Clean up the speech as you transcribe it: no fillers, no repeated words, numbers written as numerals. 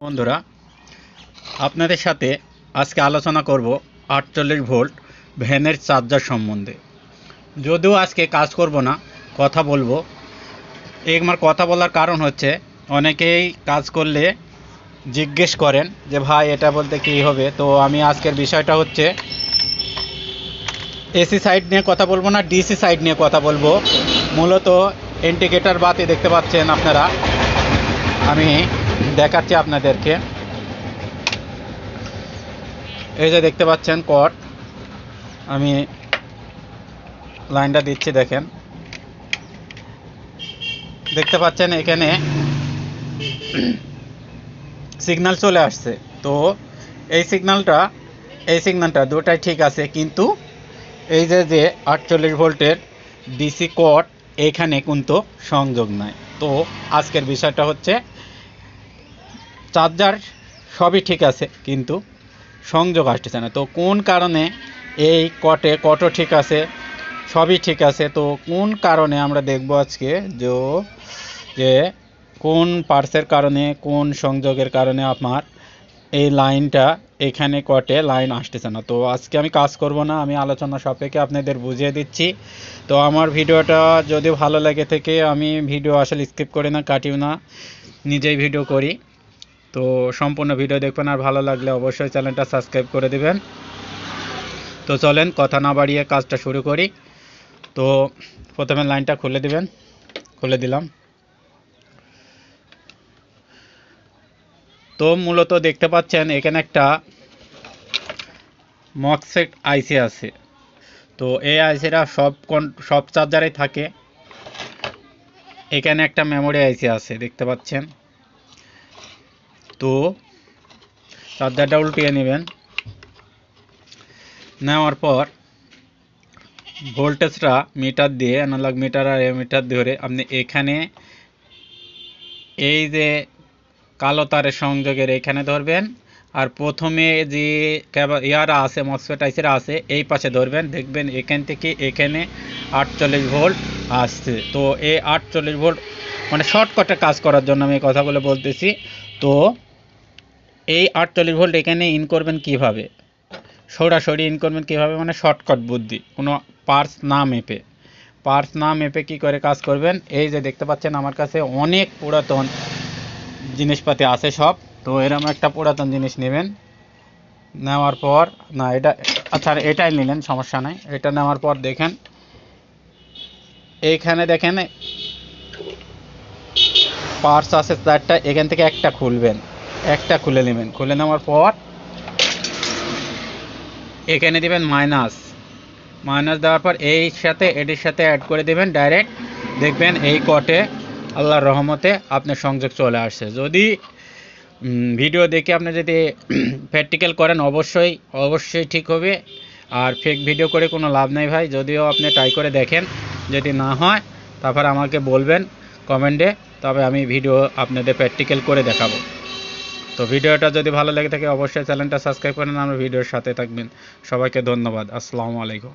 বন্ধুরা, আপনাদের সাথে আজকে আলোচনা করব 48 ভোল্ট ভ্যানের চার্জার সম্বন্ধে। যদিও আজকে কাজ করব না, কথা বলবো। আমার কথা বলার কারণ হচ্ছে, অনেকেই কাজ করলে জিজ্ঞেস করেন যে ভাই এটা বলতে কী হবে। তো আমি আজকের বিষয়টা হচ্ছে এসি সাইড নিয়ে কথা বলবো না, ডিসি সাইড নিয়ে কথা বলবো। মূলত ইন্ডিকেটর বাতি দেখতে পাচ্ছেন আপনারা, আমি দেখাচ্ছি আপনাদেরকে। এই যে দেখতে পাচ্ছেন কট, আমি লাইনটা দিচ্ছি, দেখতে পাচ্ছেন এখানে সিগন্যাল চলে আসছে। তো এই সিগন্যালটা দুটাই ঠিক আছে, কিন্তু এই যে 48 ভোল্টের ডিসি কট এখানে কিন্তু সংযোগ নাই। তো আজকের বিষয়টা হচ্ছে চার্জার সবই ঠিক আছে, কিন্তু সংযোগ আসতেছে না। তো কোন কারণে এই কটও ঠিক আছে, সবই ঠিক আছে, তো কোন কারণে আমরা দেখব আজকে যে কোন পার্টসের কারণে, কোন সংযোগের কারণে আমার এই লাইনটা এখানে কটে লাইন আসতেছে না। তো আজকে আমি কাজ করব না, আমি আলোচনা সাপেক্ষে আপনাদের বুঝিয়ে দিচ্ছি। তো আমার ভিডিওটা যদি ভালো লাগে থেকে, আমি ভিডিও আসলে স্কিপ করি না, কাটিও না, নিজেই ভিডিও করি। তো সম্পূর্ণ ভিডিও দেখবেন, আর ভালো লাগলে অবশ্যই চ্যানেলটা সাবস্ক্রাইব করে দিবেন। তো চলেন কথা না বাড়িয়ে কাজটা শুরু করি। তো প্রথমে লাইনটা খুলে দিবেন, খুলে দিলাম। তো মূলত দেখতে পাচ্ছেন এখানে একটা মকসেট আইসি আছে। তো এই আইসিটা সব চার্জারে থাকে। এখানে একটা মেমোরি আইসি আছে, দেখতে পাচ্ছেন। তো চার্জারটা উল্টিয়ে নেবেন, নেওয়ার পর ভোল্টেজটা মিটার দিয়ে, অ্যানালগ মিটার আর এমিটার ধরে আপনি এখানে এই যে কালো তারের সংযোগের এখানে ধরবেন, আর প্রথমে যে ইয়ারা আছে, মসফেট আইসিরা আছে, এই পাশে ধরবেন। দেখবেন এখান থেকে এখানে 48 ভোল্ট আসছে। তো এই 48 ভোল্ট মানে শর্টকাটে কাজ করার জন্য আমি এই কথাগুলো বলতেছি। তো এই 48 ভোল্ট এখানে ইন করবেন কিভাবে, সরাসরি ইন করবেন কীভাবে, মানে শর্টকাট বুদ্ধি, কোনো পার্টস না মেপে কী করে কাজ করবেন। এই যে দেখতে পাচ্ছেন আমার কাছে অনেক পুরাতন জিনিসপাতি আছে সব। তো এরকম একটা পুরাতন জিনিস নেবেন, নেওয়ার পর না এটা আচ্ছা এটাই নিলেন, সমস্যা নাই। এটা নেওয়ার পর দেখেন এইখানে দেখেন পার্টস আছে চারটা, এখান থেকে একটা খুলবেন, একটা খুলে নেবেন। খুলে নেওয়ার পর এখানে দিবেন মাইনাস দেওয়ার পর এটির সাথে অ্যাড করে দেবেন ডাইরেক্ট। দেখবেন এই কটে আল্লাহর রহমতে আপনার সংযোগ চলে আসছে। যদি ভিডিও দেখে আপনি যদি প্র্যাকটিক্যাল করেন অবশ্যই ঠিক হবে। আর ফেক ভিডিও করে কোনো লাভ নেই ভাই। যদিও আপনি ট্রাই করে দেখেন, যদি না হয় তারপর আমাকে বলবেন কমেন্টে, তবে আমি ভিডিও আপনাদের প্র্যাকটিক্যাল করে দেখাবো। তো ভিডিওটা যদি ভালো লেগে থাকে অবশ্যই চ্যানেলটা সাবস্ক্রাইব করেন, আমার ভিডিওর সাথে থাকবেন। সবাইকে ধন্যবাদ। আসসালামু আলাইকুম।